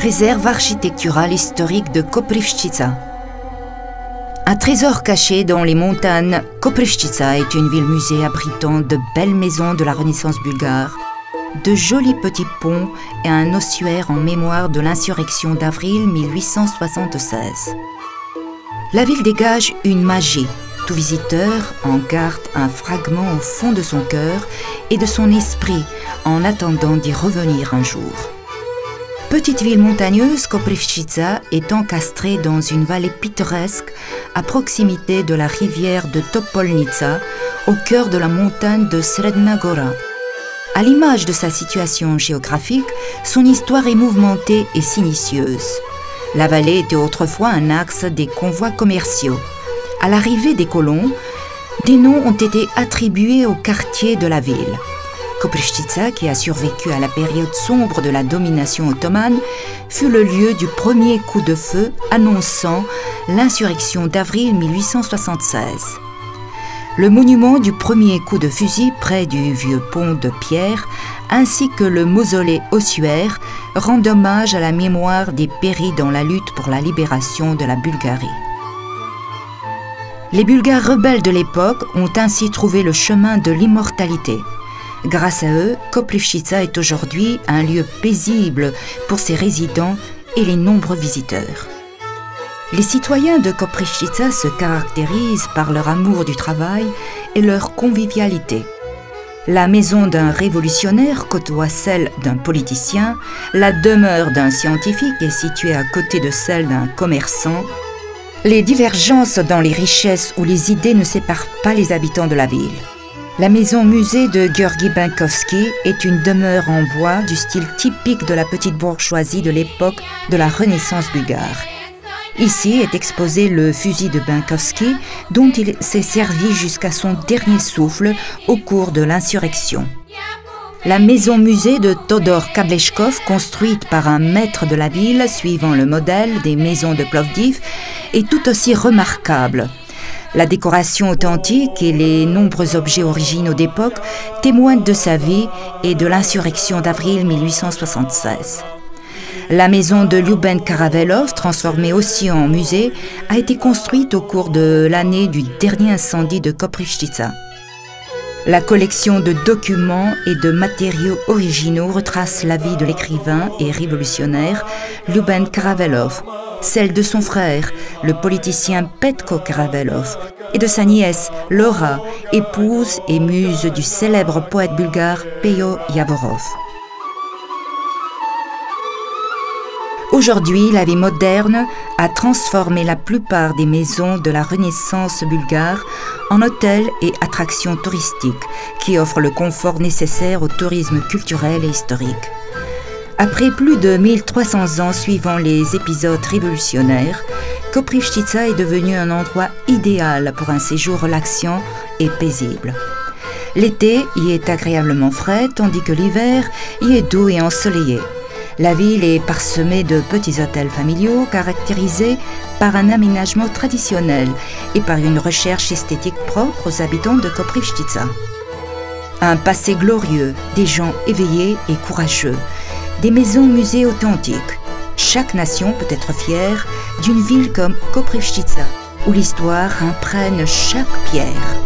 Réserve architecturale historique de Koprivštitsa. Un trésor caché dans les montagnes, Koprivštitsa est une ville-musée abritant de belles maisons de la Renaissance bulgare, de jolis petits ponts et un ossuaire en mémoire de l'insurrection d'avril 1876. La ville dégage une magie. Tout visiteur en garde un fragment au fond de son cœur et de son esprit en attendant d'y revenir un jour. Petite ville montagneuse, Koprivštitsa est encastrée dans une vallée pittoresque à proximité de la rivière de Topolnica, au cœur de la montagne de Sredna Gora. À l'image de sa situation géographique, son histoire est mouvementée et sinueuse. La vallée était autrefois un axe des convois commerciaux. À l'arrivée des colons, des noms ont été attribués aux quartiers de la ville. Koprivštitsa, qui a survécu à la période sombre de la domination ottomane, fut le lieu du premier coup de feu annonçant l'insurrection d'avril 1876. Le monument du premier coup de fusil près du vieux pont de pierre, ainsi que le mausolée ossuaire, rendent hommage à la mémoire des péris dans la lutte pour la libération de la Bulgarie. Les Bulgares rebelles de l'époque ont ainsi trouvé le chemin de l'immortalité. Grâce à eux, Koprivštitsa est aujourd'hui un lieu paisible pour ses résidents et les nombreux visiteurs. Les citoyens de Koprivštitsa se caractérisent par leur amour du travail et leur convivialité. La maison d'un révolutionnaire côtoie celle d'un politicien, la demeure d'un scientifique est située à côté de celle d'un commerçant. Les divergences dans les richesses ou les idées ne séparent pas les habitants de la ville. La maison-musée de Georgi Benkovski est une demeure en bois du style typique de la petite bourgeoisie de l'époque de la Renaissance bulgare. Ici est exposé le fusil de Benkovski dont il s'est servi jusqu'à son dernier souffle au cours de l'insurrection. La maison-musée de Todor Kableshkov, construite par un maître de la ville suivant le modèle des maisons de Plovdiv, est tout aussi remarquable. La décoration authentique et les nombreux objets originaux d'époque témoignent de sa vie et de l'insurrection d'avril 1876. La maison de Lyuben Karavelov, transformée aussi en musée, a été construite au cours de l'année du dernier incendie de Koprivštitsa. La collection de documents et de matériaux originaux retrace la vie de l'écrivain et révolutionnaire Lyuben Karavelov, celle de son frère, le politicien Petko Karavelov, et de sa nièce Laura, épouse et muse du célèbre poète bulgare Peyo Yavorov. Aujourd'hui, la vie moderne a transformé la plupart des maisons de la Renaissance bulgare en hôtels et attractions touristiques qui offrent le confort nécessaire au tourisme culturel et historique. Après plus de 1300 ans suivant les épisodes révolutionnaires, Koprivštitsa est devenu un endroit idéal pour un séjour relaxant et paisible. L'été y est agréablement frais, tandis que l'hiver y est doux et ensoleillé. La ville est parsemée de petits hôtels familiaux caractérisés par un aménagement traditionnel et par une recherche esthétique propre aux habitants de Koprivštitsa. Un passé glorieux, des gens éveillés et courageux, des maisons-musées authentiques. Chaque nation peut être fière d'une ville comme Koprivštitsa, où l'histoire imprègne chaque pierre.